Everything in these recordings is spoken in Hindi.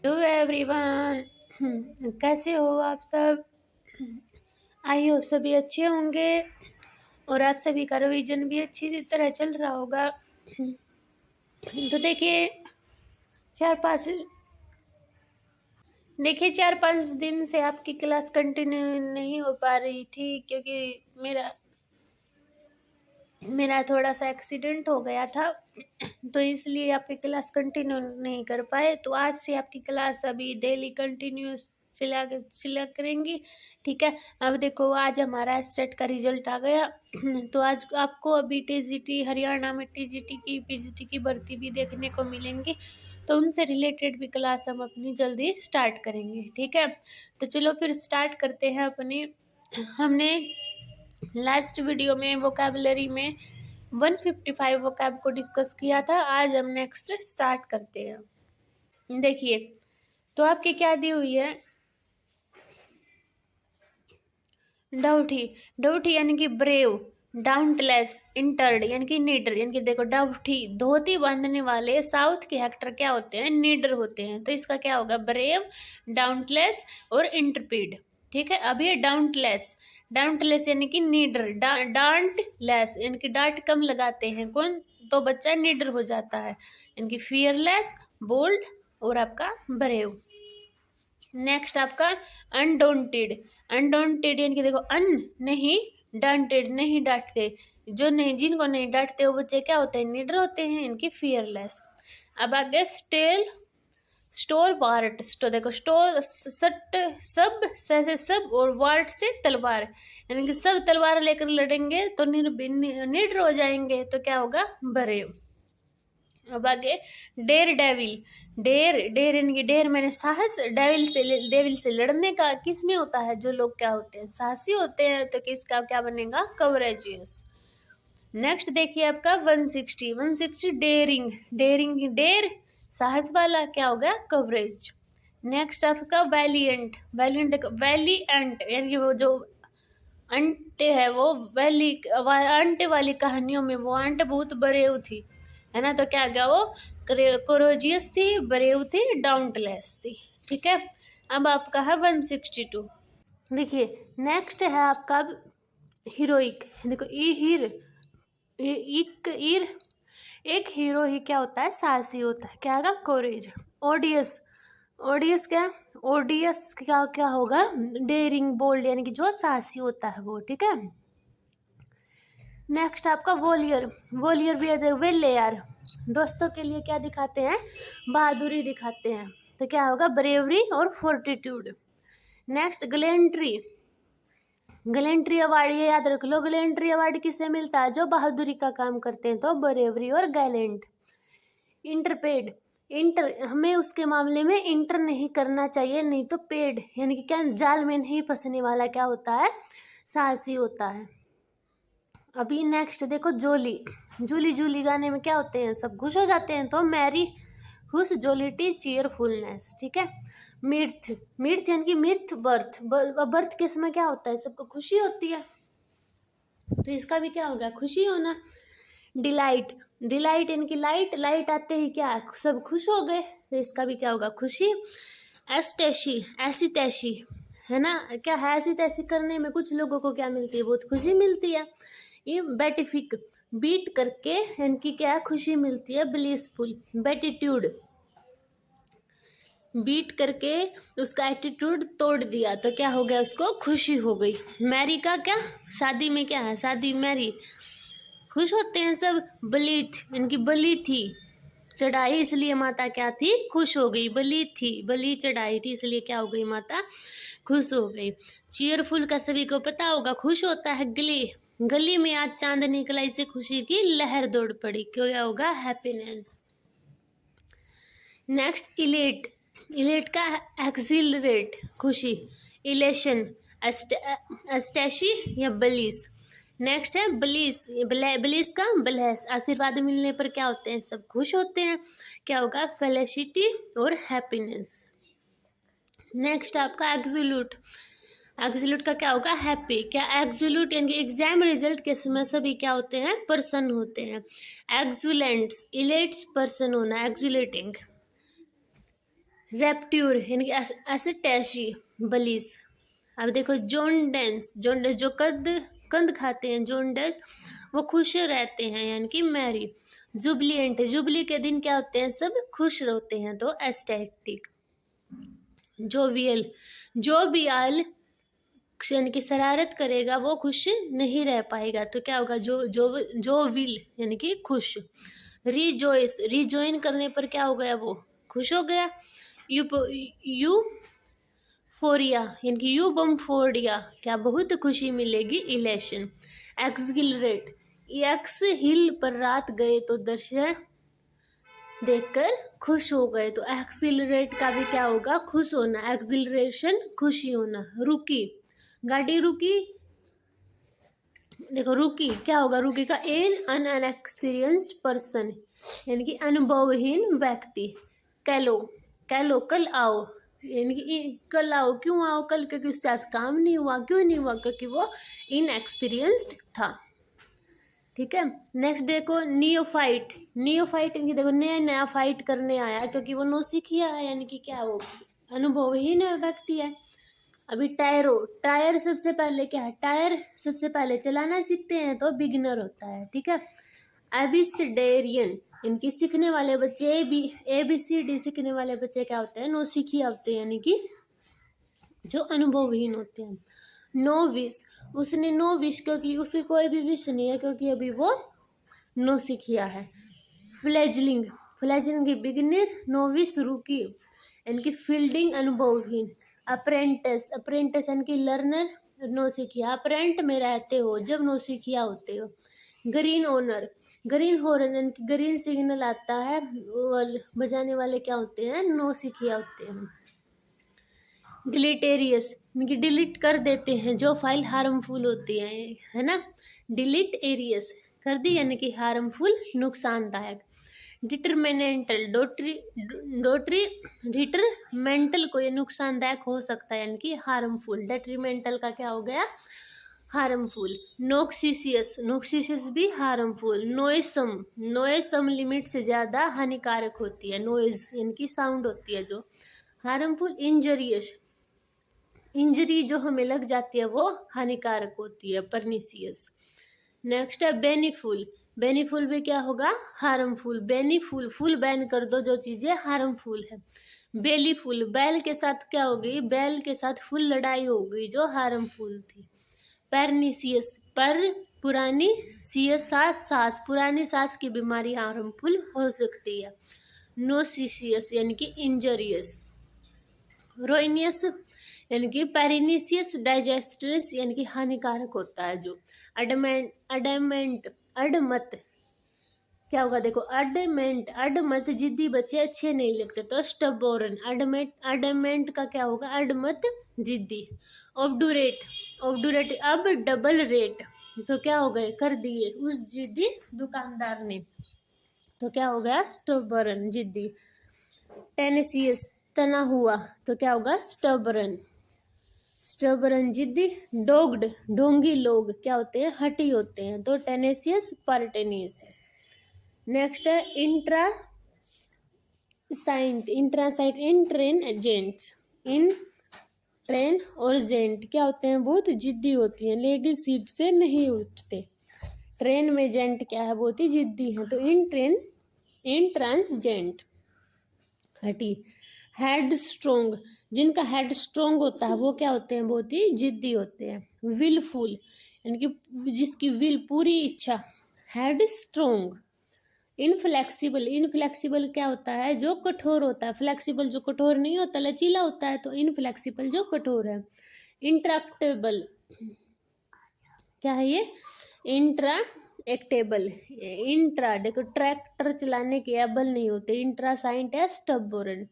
Hello everyone. कैसे हो आप सब? आई होप सभी अच्छे होंगे और आप सभी का रिवीजन भी अच्छी तरह चल रहा होगा। तो देखिए 4-5 दिन से आपकी क्लास कंटिन्यू नहीं हो पा रही थी क्योंकि मेरा थोड़ा सा एक्सीडेंट हो गया था, तो इसलिए आपकी क्लास कंटिन्यू नहीं कर पाए। तो आज से आपकी क्लास अभी डेली कंटिन्यूस चला करेंगी, ठीक है। अब देखो आज हमारा स्टेट का रिजल्ट आ गया। तो आज आपको अभी टीजीटी हरियाणा में टीजीटी की पीजीटी की भर्ती भी देखने को मिलेंगी, तो उनसे रिलेटेड भी क्लास हम अपनी जल्दी स्टार्ट करेंगे, ठीक है। तो चलो फिर स्टार्ट करते हैं अपनी। हमने लास्ट वीडियो में वोकैबुलरी में 155 वोकैब को डिस्कस किया था। आज हम नेक्स्ट स्टार्ट करते हैं। देखिए तो आपकी क्या दी हुई है, डाउटी यानी कि ब्रेव, डाउंटलेस, इंटर्ड यानी कि नीडर, यानी कि देखो डाउटी धोती बांधने वाले साउथ के एक्टर क्या होते हैं, नीडर होते हैं। तो इसका क्या होगा, ब्रेव, डाउंटलेस और इंटरपीड, ठीक है। अब ये डाउंटलेस यानी कि नीडर, डांट लेस यानी कि डांट कम लगाते हैं कौन, तो बच्चा नीडर हो जाता है, यानी कि फियरलेस, बोल्ड और आपका ब्रेव। नेक्स्ट आपका अनडोंटेड यानी कि देखो नहीं, डांटेड नहीं डांटते, जो नहीं जिनको नहीं डांटते वो बच्चे क्या होते हैं, नीडर होते हैं, इनकी फियरलेस। अब आगे स्टोर वार्ट, तो देखो स्टोर सब और वार्ट से तलवार, यानी कि सब तलवार लेकर लड़ेंगे तो नीडर हो जाएंगे, तो क्या होगा, ब्रेव। अब आगे डेयर यानी कि डेयर मैंने साहस, डेविल से लड़ने का किस में होता है, जो लोग क्या होते हैं, साहसी होते हैं, तो किसका क्या बनेगा, कवरेजियस। नेक्स्ट देखिए आपका 160 डेयर साहस वाला, क्या होगा, कवरेज। नेक्स्ट आपका वैलिएंट देखो वैलिएंट यानी कि वो जो अंटे है, वो अंटे वाली कहानियों में वो अंट बहुत बरेव थी, है ना, तो क्या गया, वो कोरोजियस थी, ब्रेव थी, डाउंटलेस थी, ठीक है। अब आपका है 162। देखिए नेक्स्ट है आपका हीरोइक, देखो एक हीरो ही क्या होता है, साहसी होता है, क्या होगा, कोरेज। ओडियस क्या होगा, डेयरिंग, बोल्ड यानी कि जो साहसी होता है वो, ठीक है। नेक्स्ट आपका वॉलियर भी है, वेले यार दोस्तों के लिए क्या दिखाते हैं, बहादुरी दिखाते हैं, तो क्या होगा, ब्रेवरी और फोर्टिट्यूड। नेक्स्ट गलेंट्री अवार्ड, ये याद रख लो, गलेंट्री अवार्ड किसे मिलता है, जो बहादुरी का काम करते हैं, तो ब्रेवरी और गैलेंट। हमें उसके मामले में इंटर नहीं करना चाहिए, नहीं तो पेड यानी कि क्या, जाल में नहीं फंसने वाला क्या होता है, साहसी होता है। अभी नेक्स्ट देखो जूली गाने में क्या होते हैं, सब खुश हो जाते हैं, तो मैरी, खुश, जोलिटी, चीयरफुलनेस, ठीक है। मिर्थ यानी कि बर्थ के समय क्या होता है, सबको खुशी होती है, तो इसका भी क्या होगा, खुशी होना। डिलाइट यानी कि लाइट आते ही क्या, सब खुश हो गए, तो इसका भी क्या होगा, खुशी। ऐसी तैसी है ना, क्या है, ऐसी तैसी करने में कुछ लोगों को क्या मिलती है, बहुत खुशी मिलती है। ये बेटिफिक, बीट करके इनकी क्या खुशी मिलती है, ब्लिसफुल। बेटिट्यूड, बीट करके उसका एटीट्यूड तोड़ दिया, तो क्या हो गया, उसको खुशी हो गई। मैरी का क्या, शादी में क्या है, शादी मैरी, खुश होते हैं सब। बलीथ इनकी बलि थी, चढ़ाई, इसलिए माता क्या थी, खुश हो गई, बलि चढ़ाई थी, इसलिए क्या हो गई, माता खुश हो गई। चीयरफुल का सभी को पता होगा, खुश होता है। गली में आज चांद निकला, इसे खुशी की लहर दौड़ पड़ी, क्या होगा, हैप्पीनेस। नेक्स्ट इलेट का एक्सिलरेट, खुशी, इलेशन, एस्टेशी या बलिस। नेक्स्ट है ब्लिस का ब्लेस, आशीर्वाद मिलने पर क्या होते हैं, सब खुश होते हैं, क्या होगा, फेलिसिटी और हैप्पीनेस। नेक्स्ट आपका एग्जोल्यूट का क्या होगा, हैप्पी। क्या एग्जोल्यूट यानी कि एग्जाम रिजल्ट के समय सभी क्या होते हैं, पर्सन होते हैं। एग्जुलेंट्स, इलेट्स पर्सन होना, एग्जुलेटिंग। रेप्ट्यूर यानी कि एसिटैशी बलिस। अब देखो जोंडेंस, जोंडेस जो कंद खाते हैं, जोंडेस वो खुश रहते हैं यानी कि मैरी। जुबलिएंट, जुबली के दिन क्या होते हैं, सब खुश रहते हैं, तो एस्टैटिक। जोवियल, जोवियल यानी कि शरारत करेगा वो खुश नहीं रह पाएगा, तो क्या होगा, जो विल यानी कि खुश। रिजोइस, रिजोइन करने पर क्या हो गया, वो खुश हो गया। यूफोरिया यानी कि यूबम्फोरिया, क्या बहुत खुशी मिलेगी, इलेशन। एक्सगिलरेट, एक्स हिल पर रात गए तो दृश्य देखकर खुश हो गए, तो एक्सिलरेट का भी क्या होगा, खुश होना, एक्सिलरेशन खुशी होना। रुकी, गाड़ी रुकी, देखो रुकी क्या होगा, रुकी का एन अनएक्सपीरियंस्ड पर्सन यानी कि अनुभवहीन व्यक्ति। कैलो, कैलो कल आओ यानी कि कल आओ, क्यों आओ कल, क्योंकि उससे आज काम नहीं हुआ, क्यों नहीं हुआ, क्योंकि वो इनएक्सपीरियंस्ड था। ठीक है, नेक्स्ट देखो नियोफाइट, नियोफाइट यानी कि देखो नया नया फाइट करने आया, क्योंकि वो नौसिखिया है यानी कि क्या, वो अनुभवहीन व्यक्ति है। अभी टायरो, टायर सबसे पहले क्या है, टायर सबसे पहले चलाना सीखते हैं तो बिगिनर होता है। ठीक है, एबिसिडेरियन इनकी सीखने वाले बच्चे, ABCD सीखने वाले बच्चे क्या होते हैं, नौसिखिया होते हैं यानी कि जो अनुभवहीन होते हैं। नो विश, उसने नो विश क्योंकि उसकी कोई भी विश नहीं है, क्योंकि अभी वो नौसिखिया है। फ्लेजलिंग, फ्लेजलिंग की बिगिनर, नोविस रुकी यानी कि फील्डिंग अनुभवहीन। अप्रेंटिस, अप्रेंटिस यानी कि लर्नर, नौसिखिया, अप्रेंट में रहते हो जब नौसिखिया होते हो। ग्रीन ओनर, ग्रीन हॉर्न यानी कि ग्रीन सिग्नल आता है, बजाने वाले क्या होते हैं, नौसिखिया होते हैं। डिलीटेरियस यानी कि डिलीट कर देते हैं जो फाइल हार्मफुल होती है ना, डिलीट एरियस कर दी यानी कि हार्मफुल, नुकसानदायक। डिटरमिनेंटल, डोटरी डिटरमेंटल को ये नुकसानदायक हो सकता है यानी कि हार्मफुल, डेट्रीमेंटल का क्या हो गया, हार्मफुल। नोक्सिसियस, नोक्सिसियस भी हार्मफुल। नोइसम, नोइसम लिमिट से ज़्यादा हानिकारक होती है, नोइज यानी कि साउंड होती है जो हार्मफुल। इंजरियस, इंजरी जो हमें लग जाती है वो हानिकारक होती है, परनिसियस। नेक्स्ट है बेनीफुल, बेनीफुल भी क्या होगा, हार्मफुल। बेनीफुल, फुल बैन कर दो जो चीजें हार्मफुल है। बेलीफुल, बैल के साथ क्या हो गई, बैल के साथ फुल लड़ाई हो गई जो हार्मफुल थी। परनिसियस, पर पुरानी, सियस सास, सास, पुरानी सास की बीमारी हार्मफुल हो सकती है। नोसिसियस यानी कि इंजरियस। रोइनियस यानी कि पेरिनिसियस डाइजेस्टरस यानी कि हानिकारक होता है जो। अडमेंट, अडमेंट, अडमत क्या होगा, देखो अडमेंट, अडमत जिद्दी बच्चे अच्छे नहीं लगते, तो स्टबोरन। अडमेंट, अडमेंट का क्या होगा, अडमत जिद्दी। ऑब्डुरेट, ऑब्डुरेट अब डबल रेट, तो क्या हो गए, कर दिए उस जिद्दी दुकानदार ने, तो क्या हो गया, स्टबोरन जिद्दी। टेनेसियस, तना हुआ, तो क्या होगा, स्टबरन, स्टबरन जिद्दी। डोग्ड, ढोंगी लोग क्या होते हैं, हठी होते हैं, तो टेनेसियस, परटेनियस। नेक्स्ट है इंट्रा साइंट, इंट्रासाइट, इन ट्रेन एजेंट्स, इन ट्रेन और जेंट क्या होते हैं, बहुत जिद्दी होती हैं, लेडीज सीट से नहीं उठते। ट्रेन में जेंट क्या है, बहुत ही जिद्दी है, तो इन ट्रेन, इन ट्रांसजेंट, हटी। हेड स्ट्रोंग, जिनका हेड स्ट्रोंग होता है वो क्या होते हैं, बहुत ही जिद्दी होते हैं। विलफुल यानी कि जिसकी विल पूरी इच्छा, हेड स्ट्रोंग। इनफ्लेक्सिबल, इनफ्लेक्सिबल क्या होता है, जो कठोर होता है, फ्लेक्सिबल जो कठोर नहीं होता, लचीला होता है, तो इनफ्लेक्सिबल जो कठोर है। इंट्रैक्टेबल क्या है ये, इंट्रा एक्टेबल, इंट्रा देखो ट्रैक्टर चलाने के एबल नहीं होते, इंट्रा साइंट है स्टबोरन।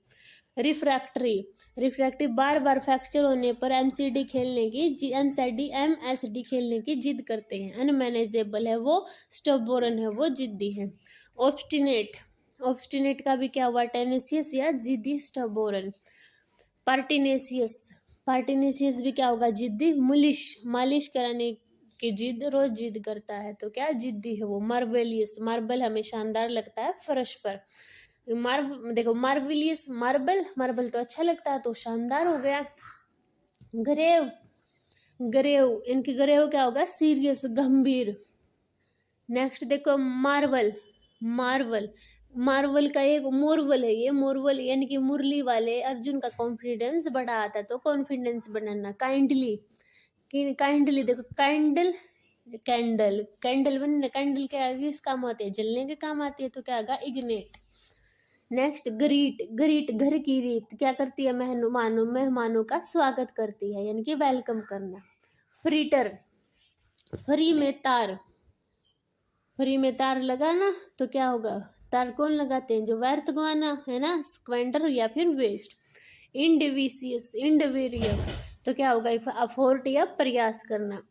रिफ्रैक्टरी, रिफ्रैक्टरी बार बार फ्रैक्चर होने पर MCD खेलने की, MSD खेलने की जिद करते हैं। अनमैनेजेबल है वो स्टबोरन है, वो जिद्दी है। ऑब्स्टिनेट, ऑब्स्टिनेट का भी क्या हुआ, टेनेसियस या जिद्दी, स्टबोरन। पार्टिनेसियस, पार्टिनेसियस भी क्या होगा, जिद्दी। मुलिश, मालिश कराने की जिद, रोज जिद करता है, तो क्या जिद्दी है वो। मार्बेलियस, मार्बल हमें शानदार लगता है फर्श पर। देखो मार्विलियस, मार्बल, मार्बल तो अच्छा लगता है, तो शानदार हो गया। ग्रेव, ग्रेव, इनकी ग्रेव क्या होगा, सीरियस, गंभीर। नेक्स्ट देखो मार्वल, मार्वल, मार्वल का एक मोरवल है, ये मोरवल यानी कि मुरली वाले अर्जुन का कॉन्फिडेंस बढ़ाता, तो कॉन्फिडेंस बढ़ाना। काइंडली, काइंडली देखो कैंडल, कैंडल, कैंडल बनना, कैंडल के आगे किस काम आती है, जलने के काम आती है, तो क्या आगा, इग्नेट। नेक्स्ट ग्रीट, ग्रीट घर की रीत, क्या करती है, मेहमानों, मेहमानों का स्वागत करती है, यानी कि वेलकम करना। फ्रीटर, फ्री में तार, फ्री में तार लगाना, तो क्या होगा, तार कौन लगाते हैं, जो व्यर्थ गवाना है ना, स्क्वेंडर या फिर वेस्ट। इंडिविशियस, इंडिविरियम, तो क्या होगा, अफोर्ट या प्रयास करना।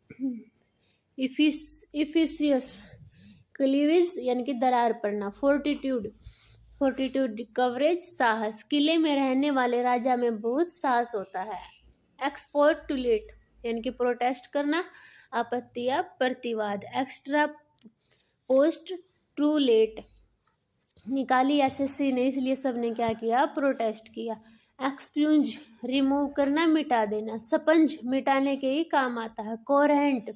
इफिशियस, क्लीवेज यानी कि दरार पड़ना। फोर्टिट्यूड, फोर्टिट्यूड कवरेज, साहस, किले में रहने वाले राजा में बहुत साहस होता है। एक्सपोर्टुलेट यानी कि प्रोटेस्ट करना, आपत्ति या प्रतिवाद। एक्स्ट्रा पोस्ट टू लेट, निकाली एसएससी ने, इसलिए सबने क्या किया, प्रोटेस्ट किया। एक्सप्यूज, रिमूव करना, मिटा देना। स्पंज, मिटाने के ही काम आता है। कोरहेंट,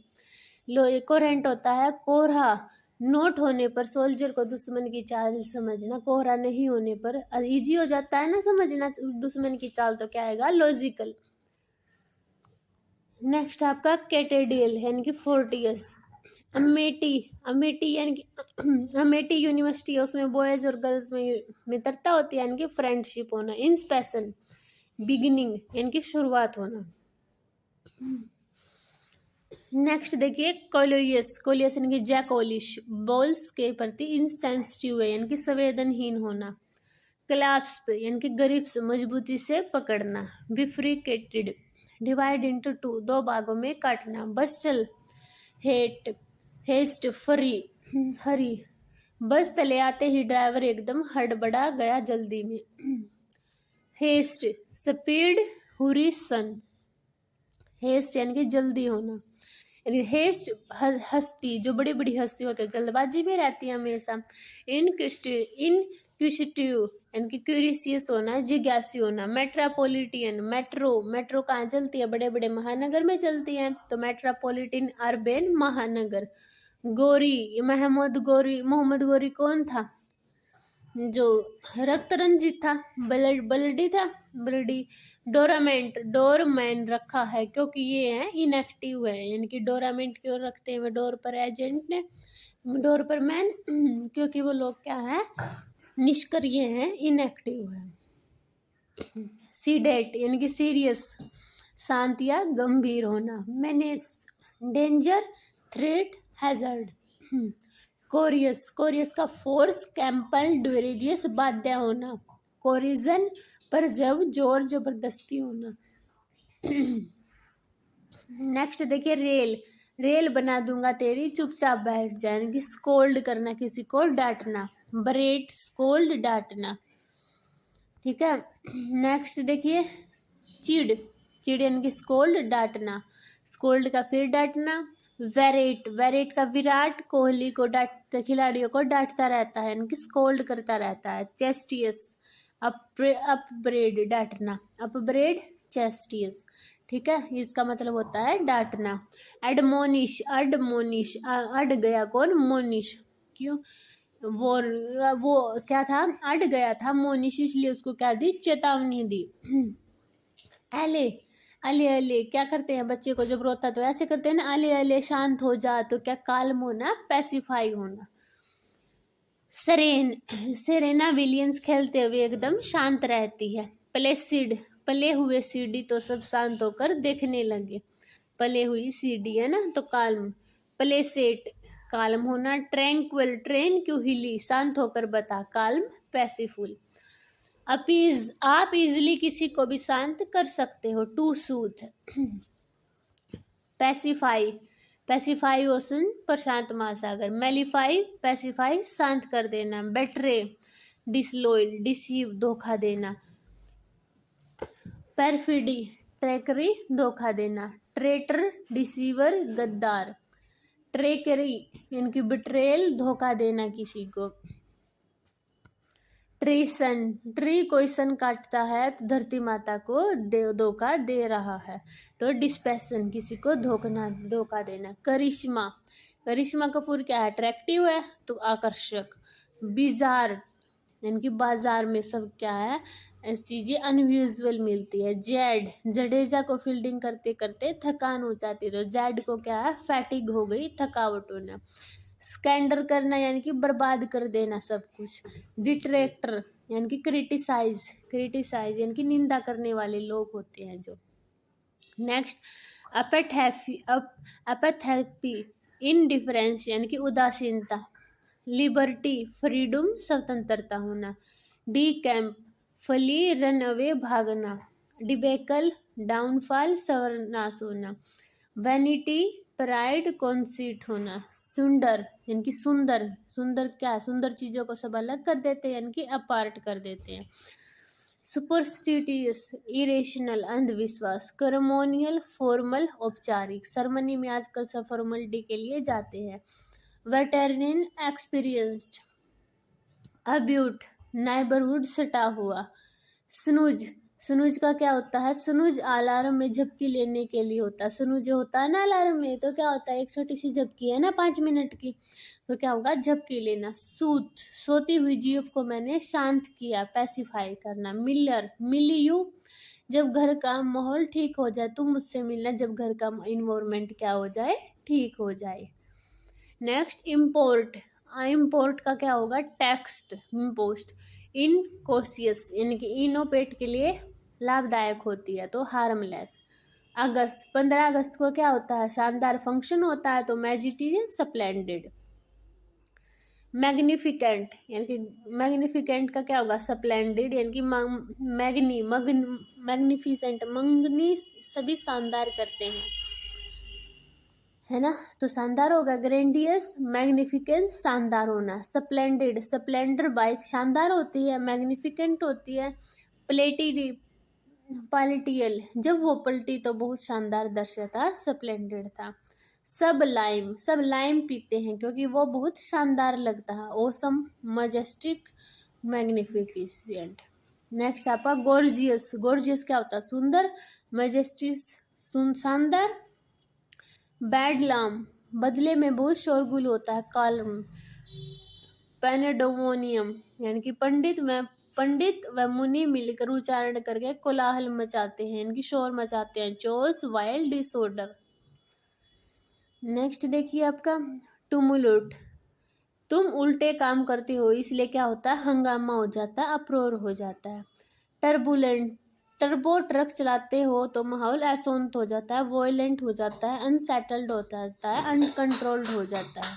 कोरहेंट होता है कोरहा, नोट होने पर सोल्जर को दुश्मन की चाल समझना, कोहरा नहीं होने पर इजी हो जाता है ना समझना दुश्मन की चाल, तो क्या आएगा, लॉजिकल। नेक्स्ट आपका कैटेडियल यानी कि फोर्टियस। अमेठी, अमेठी यानी कि अमेठी यूनिवर्सिटी है, उसमें बॉयज और गर्ल्स में मित्रता होती है, यानी कि फ्रेंडशिप होना। इंस्पेशन, बिगिनिंग यानी कि शुरुआत होना। नेक्स्ट देखिए कोलियस, कोलियस यानी कि जैकोलिश, बॉल्स के प्रति इनसेंसिटिव है, यानी कि संवेदनहीन होना। क्लैप्स यानी कि ग्रिप्स, मजबूती से पकड़ना। बिफ्रिकेटेड, डिवाइड इंटू टू, दो भागों में काटना। बस्टल, हेट, हेस्ट, फरी, हरी, बस तले आते ही ड्राइवर एकदम हड़बड़ा गया जल्दी में। हेस्ट, स्पीड, हुरी, सन, हेस्ट यानी कि जल्दी होना। हेस्ट, हस्ती, जो बड़ी बड़ी हस्ती होती है जल्दबाजी में रहती है हमेशा। इनक्विसिटिव यानी कि क्यूरियस होना, जिज्ञासी होना। मेट्रोपॉलिटन, मेट्रो, मेट्रो कहाँ चलती है, बड़े बड़े महानगर में चलती है, तो मेट्रोपॉलिटन अर्बन महानगर। गोरी, मोहम्मद गोरी कौन था, जो रक्त रंजित था, ब्लडी था, ब्लडी। डोरामेंट, डोरमैन रखा है क्योंकि ये है इनएक्टिव है, यानी कि डोरामेंट क्यों रखते हैं, डोर पर एजेंट ने, डोर पर मैन, क्योंकि वो लोग क्या है, निष्क्रिय है, इनएक्टिव है। सीडेट यानी कि सीरियस, शांत या गंभीर होना। Menace, danger, threat, hazard. कोरियस, कोरियस का फोर्स, कैंपल, ड्यूरेरियस, बाध्य होना। कोरिजन, पर जब जोर जबरदस्ती होना। नेक्स्ट देखिए रेल, रेल बना दूंगा तेरी चुपचाप बैठ जाए, यानी कि स्कोल्ड करना, किसी को डांटना। बरेट, स्कोल्ड, डांटना, ठीक है। नेक्स्ट देखिए चिड़, चिड़ यानी कि स्कोल्ड, डांटना, स्कोल्ड का फिर डांटना। वेरेट, वेरेट का विराट कोहली को डांटता, खिलाड़ियों को डांटता रहता है, यानी कि स्कोल्ड करता रहता है। चेस्टियस, अपब्रेड, डांटना, अपब्रेड, चेस्टियस, ठीक है, इसका मतलब होता है डांटना। एडमोनिश, अडमोनिश, अड गया कौन, मोनिश, क्यों, वो क्या था, अड़ गया था मोनिश, इसलिए उसको क्या दी, चेतावनी दी। एले, अले अले, क्या करते हैं बच्चे को जब रोता तो ऐसे करते हैं ना, अले अले, शांत हो जा, तो क्या, काल्म होना, पैसिफाई होना। सरेन, सेरेना विलियम्स खेलते हुए एकदम शांत रहती है। प्लेसिड, पले हुए सीडी, तो सब शांत होकर देखने लगे, पले हुई सीडी है ना, तो काल्म। प्लेसेट, काल्म होना। ट्रैंक्विल, ट्रेन क्यों हिली, शांत होकर बता, काल्म, पैसिफुल। अपीज, आप इजिली किसी को भी शांत कर सकते हो। To soothe, pacify, pacify ocean, प्रशांत महासागर। मेलीफाई, पैसिफाई, शांत कर देना। बेट्रे, डिसलॉयल, डिसीव, धोखा देना। परफिडी, ट्रैकरी, धोखा देना। ट्रेटर, डिसीवर, गद्दार। ट्रेकरी इनकी बिट्रेल, धोखा देना किसी को। ट्रीसन, ट्री कोई सन काटता है तो धरती माता को धोखा दे रहा है। तो डिस्पैशन, किसी को धोखा देना। करिश्मा, करिश्मा कपूर क्या है, अट्रैक्टिव है तो आकर्षक। बिजार यानी कि बाजार में सब क्या है, ऐसी चीजें अनयूजुअल मिलती है। जेड, जडेजा को फील्डिंग करते करते थकान हो जाती है, तो जेड को क्या है, फैटिग हो गई, थकावट होना। स्कैंडर करना यानी कि बर्बाद कर देना सब कुछ। डिट्रैक्टर यानी कि क्रिटिसाइज, क्रिटिसाइज यानी कि निंदा करने वाले लोग होते हैं जो। नेक्स्ट अपैथी, इनडिफरेंस यानी कि उदासीनता। लिबर्टी, फ्रीडम, स्वतंत्रता होना। डी कैंप, फली, रन अवे, भागना। डिबेकल, डाउनफॉल, सर्वनाश होना। वैनिटी, प्राइड, कॉन्सीट होना। सुंदर यानी कि सुंदर, सुंदर क्या है, सुंदर चीजों को सब अलग कर देते हैं यानी कि अपार्ट कर देते हैं। सुपरस्टिटियस, इरेशनल, अंधविश्वास। सेरेमोनियल, फॉर्मल, औपचारिक, सेरेमनी में आजकल सब फॉर्मेलिटी के लिए जाते हैं। Veterinarian, experienced. अब्यूट, नाइबरहुड, सटा हुआ। स्नूज, स्नूज का क्या होता है, स्नूज अलार्म में झपकी लेने के लिए होता है। स्नूज जो होता है ना अलार्म में, तो क्या होता है, एक छोटी सी झपकी है ना 5 मिनट की, तो क्या होगा, झपकी लेना। सूत, सोती हुई जीव को मैंने शांत किया, पैसिफाई करना। मिलर, मिल यू, जब घर का माहौल ठीक हो जाए, तुम मुझसे मिलना जब घर का इन्वायरमेंट क्या हो जाए, ठीक हो जाए। नेक्स्ट इम्पोर्ट, इम्पोर्ट का क्या होगा, टेक्स्ट, इम्पोस्ट। इनकोशियस यानी कि इनो पेट के लिए लाभदायक होती है तो हार्मलेस। अगस्त, 15 अगस्त को क्या होता है, शानदार फंक्शन होता है तो मैजिटी स्प्लेंडेड। मैग्निफिकेंट यानी कि मैग्निफिकेंट का क्या होगा, स्प्लेंडेड यानी कि मैग्निफिसेंट, मंगनी सभी शानदार करते हैं, है ना, तो शानदार होगा। ग्रैंडियस, मैग्निफिकेंस, शानदार होना। स्प्लेंडेड, स्प्लेंडर बाइक शानदार होती है, मैग्निफिकेंट होती है। प्लेटी, पॉलिटियल, जब वो पलटी तो बहुत शानदार दर्शाता, स्प्लेंडेड था। सब लाइम, सब लाइम पीते हैं क्योंकि वो बहुत शानदार लगता है। Awesome, majestic, magnificent. नेक्स्ट आपका गोर्जियस, गोर्जियस क्या होता है, सुंदर। मजेस्टिस, शानदार। बैडलाम, बदले में बहुत शोरगुल होता है, कॉलम। पैनेडोमोनियम यानी कि पंडित व मुनि मिलकर उच्चारण करके कोलाहल मचाते हैं, इनकी शोर मचाते हैं। चोस, वाइल्ड, डिसऑर्डर। नेक्स्ट देखिए आपका टुमुलुट, तुम उल्टे काम करते हो इसलिए क्या होता है, हंगामा हो जाता है, अप्रोर हो जाता है। टर्बुलेंट, टर्बो ट्रक चलाते हो तो माहौल अशांत हो जाता है, वॉयलेंट हो जाता है, अनसेटल्ड हो जाता है, अनकंट्रोल्ड हो जाता है।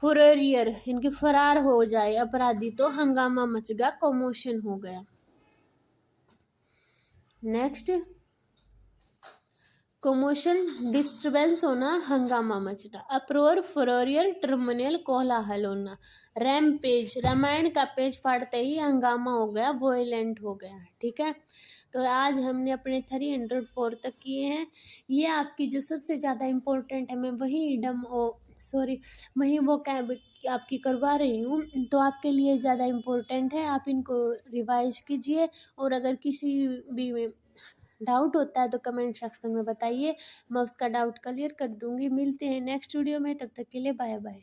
फुरेरियर इनके फरार हो जाए अपराधी तो हंगामा मच गया, कमोशन हो गया। नेक्स्ट कमोशन, डिस्टर्बेंस होना, हंगामा मचना। अप्रोर, फुरेरियर, टर्मिनल, कोलाहल होना। रैमपेज, रामायण का पेज फाड़ते ही हंगामा हो गया, वॉयलेंट हो गया, ठीक है। तो आज हमने अपने 304 तक किए हैं। ये आपकी जो सबसे ज़्यादा इम्पोर्टेंट है, मैं वही वो क्या आपकी करवा रही हूँ, तो आपके लिए ज़्यादा इम्पोर्टेंट है, आप इनको रिवाइज कीजिए। और अगर किसी भी में डाउट होता है तो कमेंट सेक्शन में बताइए, मैं उसका डाउट क्लियर कर दूंगी। मिलते हैं नेक्स्ट वीडियो में, तब तक के लिए बाय बाय।